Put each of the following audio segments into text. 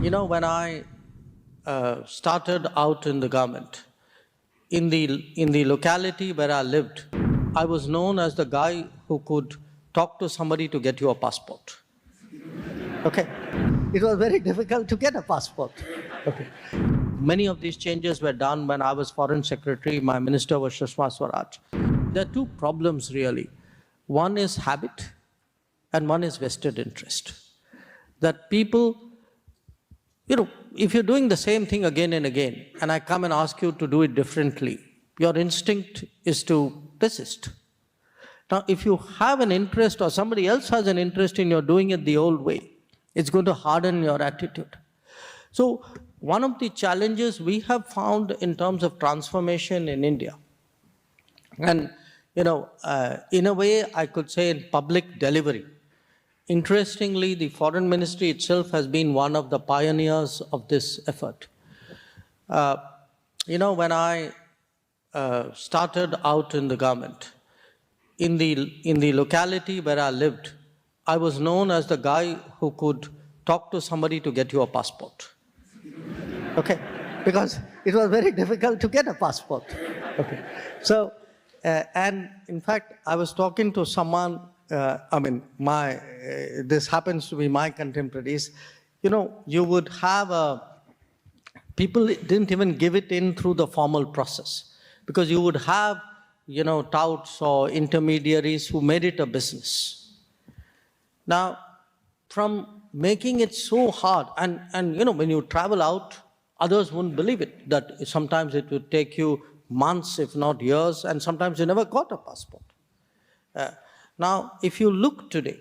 When I started out in the government, in the locality where I lived, I was known as the guy who could talk to somebody to get you a passport. Okay. It was very difficult to get a passport. Okay. Many of these changes were done when I was Foreign Secretary. My minister was Sushma Swaraj. There are two problems really. One is habit and one is vested interest. That people, if you're doing the same thing again and again, and I come and ask you to do it differently, your instinct is to persist. Now, if you have an interest or somebody else has an interest in your doing it the old way, it's going to harden your attitude. So, one of the challenges we have found in terms of transformation in India, and in a way I could say in public delivery, interestingly, the Foreign Ministry itself has been one of the pioneers of this effort. When I started out in the government, in the locality where I lived, I was known as the guy who could talk to somebody to get you a passport. Okay, because it was very difficult to get a passport. Okay, so and in fact, I was talking to someone. This happens to be my contemporaries. You would have people didn't even give it in through the formal process because you would have, touts or intermediaries who made it a business. Now, from making it so hard, and when you travel out, others wouldn't believe it, that sometimes it would take you months, if not years, and sometimes you never got a passport. Now, if you look today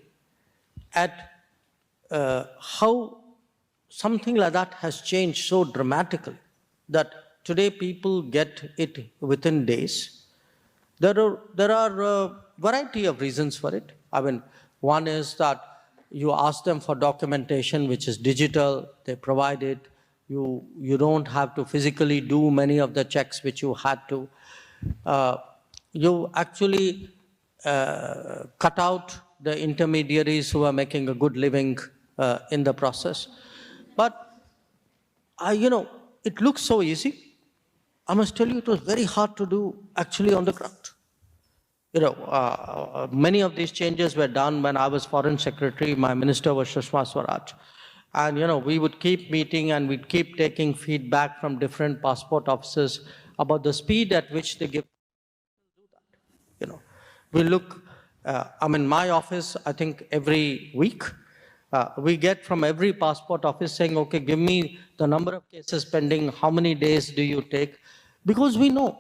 at how something like that has changed so dramatically, that today people get it within days, there are a variety of reasons for it. One is that you ask them for documentation, which is digital, they provide it. You don't have to physically do many of the checks which you had to. You actually cut out the intermediaries who are making a good living in the process. But, it looks so easy. I must tell you, it was very hard to do actually on the ground. Many of these changes were done when I was Foreign Secretary. My minister was Sushma Swaraj. And, we would keep meeting and we'd keep taking feedback from different passport officers about the speed at which they give. We look, my office, I think every week, we get from every passport office saying, okay, give me the number of cases pending, how many days do you take? Because we know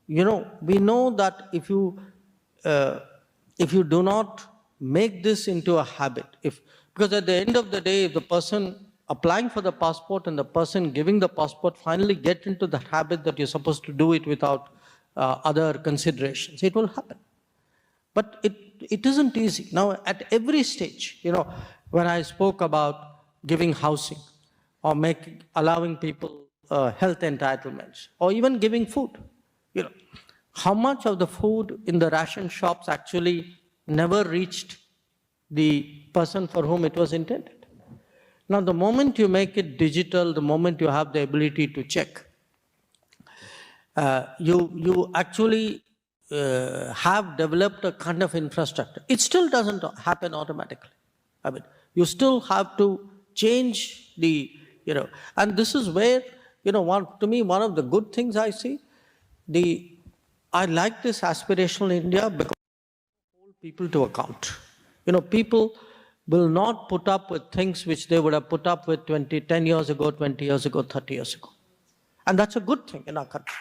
that if you do not make this into a habit, because at the end of the day, if the person applying for the passport and the person giving the passport finally get into the habit that you're supposed to do it without other considerations, it will happen. But it isn't easy. Now, at every stage, when I spoke about giving housing or allowing people health entitlements or even giving food, how much of the food in the ration shops actually never reached the person for whom it was intended? Now, the moment you make it digital, the moment you have the ability to check, you actually have developed a kind of infrastructure. It still doesn't happen automatically. You still have to change and this is where, to me, one of the good things I see, I like this aspirational India because it holds people to account. People will not put up with things which they would have put up with 10 years ago, 20 years ago, 30 years ago. And that's a good thing in our country.